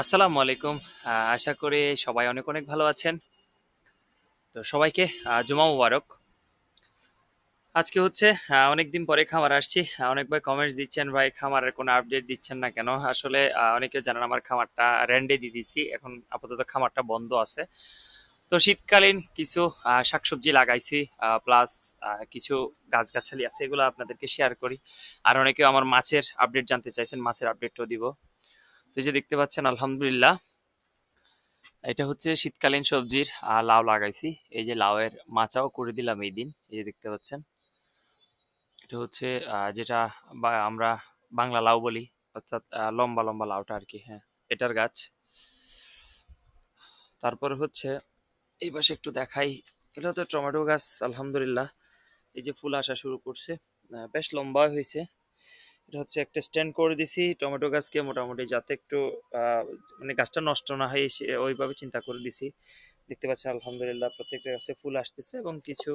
আসসালামু আলাইকুম। আশা করি সবাই অনেক অনেক ভালো আছেন। তো সবাইকে জুমা মুবারক। আজকে হচ্ছে অনেকদিন পরে খামার আসছি। অনেক ভাই কমেন্টস দিচ্ছেন, ভাই খামারের কোনো আপডেট দিচ্ছেন না কেন? আসলে অনেকে জানেন আমার খামারটা রেন্টে দিয়ে দিছি, এখন আপাতত খামারটা বন্ধ আছে। তো শীতকালীন কিছু শাকসবজি লাগাইছি, প্লাস কিছু গাছগাছালি আছে, এগুলো আপনাদেরকে শেয়ার করি। আর অনেকেও আমার মাছের আপডেট জানতে চাইছেন, মাছের আপডেটও দিব। তো এই যে দেখতে পাচ্ছেন, আলহামদুলিল্লাহ এটা হচ্ছে শীতকালীন সবজির লাউ লাগাইছি। এই যে লাউয়ের মাচাও করে দিলাম এই দিন, এই যে দেখতে পাচ্ছেন। এটা হচ্ছে যেটা আমরা বাংলা লাউ বলি, অর্থাৎ লম্বা লম্বা লাউটা আর কি। হ্যাঁ, এটার গাছ। তারপর হচ্ছে এই পাশে একটু দেখাই, এটা হচ্ছে টমেটো গাছ। আলহামদুলিল্লাহ এই যে ফুল আসা শুরু করছে, বেশ লম্বা হয়েছে। এটা হচ্ছে একটা স্ট্যান্ড করে দিছি টমেটো গাছকে, মোটামুটি যাতে একটু আহ, মানে গাছটা নষ্ট না হয় ওইভাবে চিন্তা করে দিছি। দেখতে পাচ্ছেন আলহামদুলিল্লাহ প্রত্যেকটা গাছে ফুল আসতেছে এবং কিছু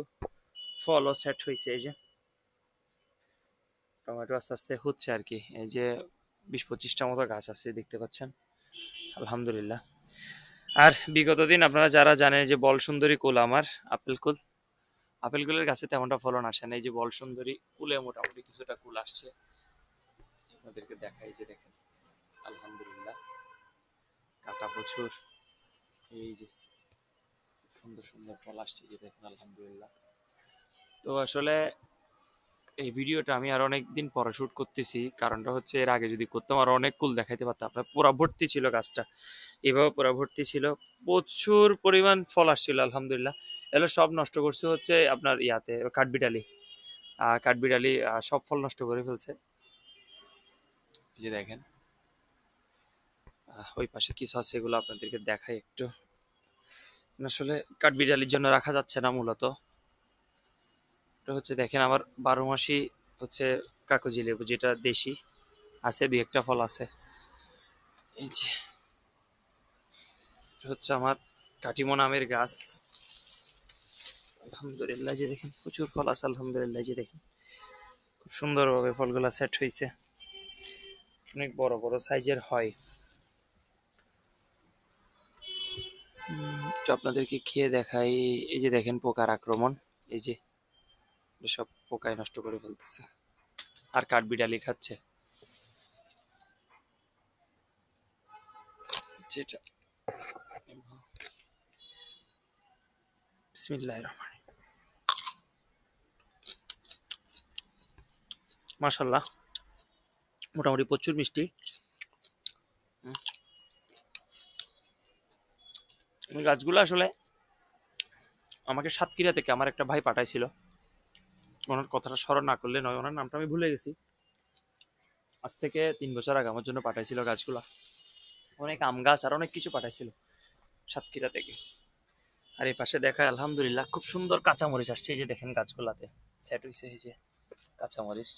ফলও সেট হয়েছে। এই যে টমেটো আস্তে আস্তে হচ্ছে আর কি। এই যে 20-25টা মতো গাছ আছে দেখতে পাচ্ছেন, আলহামদুলিল্লাহ। আর বিগত দিন আপনারা যারা জানেন যে বল সুন্দরী কুল, আমার আপেল কুল, আপেল কুলের গাছে তেমনটা ফলন আসে না। এই যে বল সুন্দরী কুলে মোটামুটি কিছুটা কুল আসছে, আপনাদেরকে দেখাই যে দেখেন, আলহামদুলিল্লাহ কাটা প্রচুর। এই যে সুন্দর সুন্দর ফল আসছে, যে দেখেন আলহামদুলিল্লাহ। তো আসলে এই ভিডিওটা আমি আর অনেক দিন পরে শুট করতেছি, কারণটা হচ্ছে এর আগে যদি করতাম আর অনেক কুল দেখাইতে পারতাম। আপনার পুরা ভর্তি ছিল গাছটা, এভাবে পুরা ভর্তি ছিল, প্রচুর পরিমাণ ফল আসছিল আলহামদুলিল্লাহ। এগুলো সব নষ্ট করছে হচ্ছে আপনার ইয়াতে কাঠবিড়ালি। কাঠবিড়ালি সব ফল নষ্ট করে ফেলছে। এই যে দেখেন, ওই পাশে কিছু আছে, এগুলো আপনাদেরকে দেখাই একটু। আসলে কাঠবিড়ালির জন্য রাখা যাচ্ছে না মূলত। এটা হচ্ছে দেখেন আমার 12 মাসি হচ্ছে কাগজি লেবু, যেটা দেশি, আছে দুই একটা ফল আছে। এই যে এটা হচ্ছে আমার কাটিমন আমের গাছ। আলহামদুলিল্লাহ যে দেখেন প্রচুর ফল আছে, আলহামদুলিল্লাহ যে দেখেন খুব সুন্দরভাবে ফলগুলা সেট হয়েছে, অনেক বড় বড় সাইজের হয়। তো আপনাদেরকে খেয়ে দেখাই। এই যে দেখেন পোকার আক্রমণ, এই যে সব পোকায় নষ্ট করে ফেলতেছে, আর কাঠবিড়ালি খাচ্ছে যেটা। বিসমিল্লাহির রহমানির রহিম। মাশাআল্লাহ, মোটামুটি প্রচুর মিষ্টি। গাছগুলো আসলে আমাকে সাতক্ষীরা থেকে আমার একটা ভাই পাঠাইছিল, ওনার কথাটা স্মরণ না করলে নয়, ওনার নামটা আমি ভুলে গেছি। আজ থেকে 3 বছর আগে আমার জন্য পাঠাইছিল গাছগুলা, অনেক আম গাছ আর অনেক কিছু পাঠাইছিল সাতক্ষীরা থেকে। আর এই পাশে দেখায় আলহামদুলিল্লাহ খুব সুন্দর কাঁচামরিচ আসছে, এই যে দেখেন গাছগুলাতে সেট হয়েছে। এই যে কাঁচামরিচ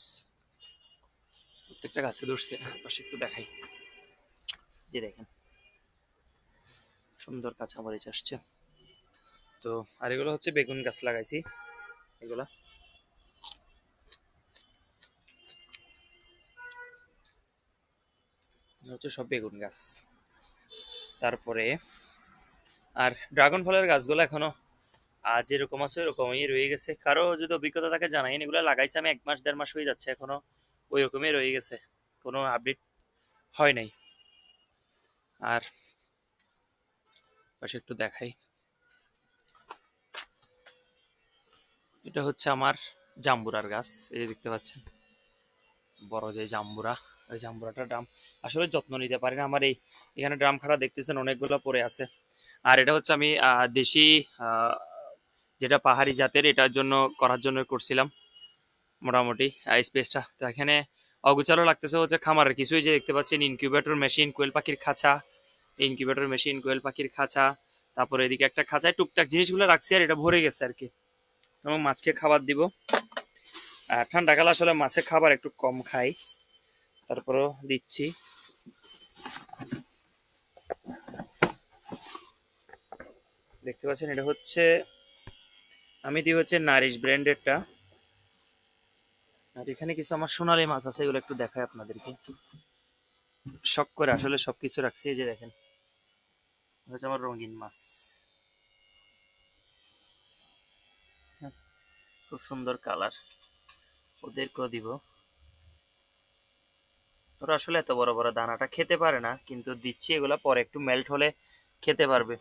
প্রত্যেকটা গাছে ধরছে। পাশে একটু দেখাই, যে দেখেন সুন্দর কাঁচামরিচ আসছে। তো আর এগুলো হচ্ছে বেগুন গাছ লাগাইছি, এগুলা হচ্ছে সব বেগুন গাছ। তারপরে আর ড্রাগন ফলের গাছগুলো এখনো যেরকম আছে ওরকমই রয়ে গেছে। কারো যদি অভিজ্ঞতা থাকে জানাই, এগুলো লাগাইছে আমি 1 মাস 1.5 মাস হয়ে যাচ্ছে, এখনো ওই রকমই রয়ে গেছে, কোনো আপডেট হয় নাই। আর পাশে একটু দেখাই, এটা হচ্ছে আমার জাম্বুরার গাছ। এই যে দেখতে পাচ্ছেন বড় যে জাম্বুরা, ওই জাম্বুরাটার ড্রাম আসলে যত্ন নিতে পারি না। আমার এই এখানে ড্রাম খাড়া দেখতেছেন অনেকগুলো পড়ে আছে। আর এটা হচ্ছে আমি দেশি আহ, যেটা পাহাড়ি জাতের, এটার জন্য করার জন্য করছিলাম মোটামুটি স্পেসটা। তো এখানে অগোছালো লাগতেছে হচ্ছে খামারের কিছুই, যে দেখতে পাচ্ছেন ইনকিউবেটর মেশিন, কোয়েল পাখির খাঁচা, ইনকিউবেটর মেশিন, কোয়েল পাখির খাঁচা, তারপরে এদিকে একটা খাঁচায় টুকটাক জিনিসগুলো রাখছি, আর এটা ভরে গেছে আর কি। এবং মাছকে খাবার দিব। ঠান্ডাকালে আসলে মাছের খাবার একটু কম খাই, তারপরেও দিচ্ছি। দেখতে পাচ্ছেন এটা হচ্ছে আমি দিই হচ্ছে নারিশ ব্র্যান্ডেরটা। আর এখানে কিছু আমার সোনালী মাছ আছে, এগুলো একটু দেখাই আপনাদেরকে। শখ করে আসলে সবকিছু রাখছি। এই যে দেখেন, এটা হচ্ছে আমার রঙিন মাছ। খুব সুন্দর কালার। ওদেরকেও দিব। ওরা আসলে এত বড় বড় দানাটা খেতে পারে না, কিন্তু দিচ্ছি এগুলা, পরে একটু মেল্ট হলে খেতে পারবে।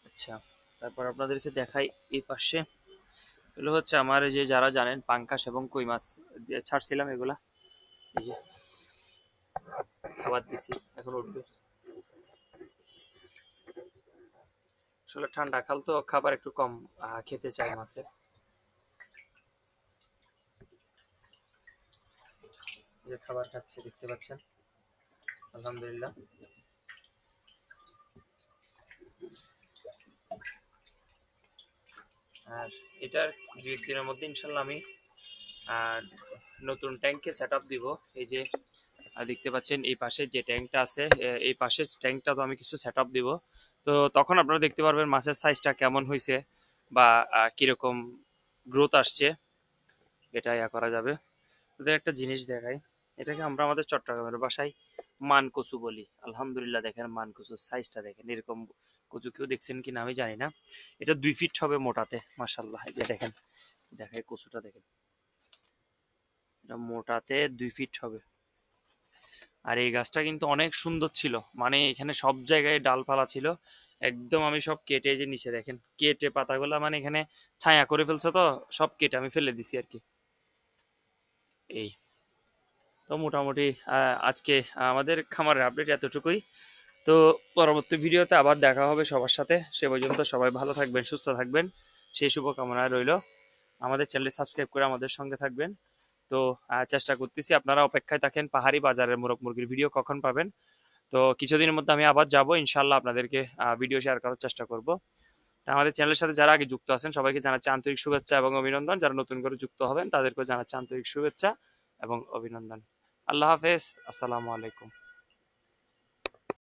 আচ্ছা, তারপর আপনাদেরকে দেখাই এই পাশে। এগুলো হচ্ছে আমার, এই যে যারা জানেন পাঙ্কাশ এবং কই মাছ দিয়ে ছাড়ছিলাম এগুলা। এই যে খাবার দিছি, এখন উঠবে। আসলে ঠান্ডা খাল তো, খাবার একটু কম খেতে চাই মাছের। এই যে খাবার খাচ্ছে, দেখতে পাচ্ছেন, আলহামদুলিল্লাহ। আর এটার 2-1 দিনের মধ্যে ইনশাল্লাহ আমি আর নতুন ট্যাঙ্কে সেট আপ দিব। এই যে দেখতে পাচ্ছেন এই পাশে যে ট্যাঙ্কটা আছে, এই পাশের ট্যাঙ্কটা তো আমি কিছু সেট আপ দিব। তো তখন আপনারা দেখতে পারবেন মাছের সাইজটা কেমন হয়েছে বা কিরকম গ্রোথ আসছে, এটা ইয়া করা যাবে। ওদের একটা জিনিস দেখাই, এটাকে আমরা আমাদের চট্টগ্রামের ভাষায় মান কচু বলি। আলহামদুলিল্লাহ, দেখেন মান কচুর সাইজটা দেখেন, এরকম কচু কেউ দেখছেন কিনা আমি জানি না। এটা 2 ফিট হবে মোটাতে, মাশাল্লাহ। এই যে দেখেন, দেখাই কচুটা দেখেন, এটা মোটাতে 2 ফিট হবে। আর এই গাছটা কিন্তু অনেক সুন্দর ছিল, মানে এখানে সব জায়গায় ডালপালা ছিল, একদম আমি সব কেটে, এই যে নিচে দেখেন কেটে পাতাগুলা, মানে এখানে ছায়া করে ফেলছে, তো সব কেটে আমি ফেলে দিছি আর কি। এই তো মোটামুটি আজকে আমাদের খামারের আপডেট এতটুকুই। তো পরবর্তী ভিডিওতে আবার দেখা হবে সবার সাথে। সে পর্যন্ত সবাই ভালো থাকবেন, সুস্থ থাকবেন, সেই শুভকামনা রইল। আমাদের চ্যানেল সাবস্ক্রাইব করে আমাদের সঙ্গে থাকবেন। তো চেষ্টা করতেছি, আপনারা অপেক্ষায় থাকেন পাহাড়ি বাজারের মোরগ মুরগির ভিডিও কখন পাবেন। তো কিছুদিনের মধ্যে আমি আবার যাব ইনশাল্লাহ, আপনাদেরকে ভিডিও শেয়ার করার চেষ্টা করব। তা আমাদের চ্যানেলের সাথে যারা আগে যুক্ত আছেন সবাইকে জানাচ্ছি আন্তরিক শুভেচ্ছা এবং অভিনন্দন। যারা নতুন করে যুক্ত হবেন তাদেরকেও জানাচ্ছি আন্তরিক শুভেচ্ছা এবং অভিনন্দন। আল্লাহ হাফেজ, আসসালামু আলাইকুম।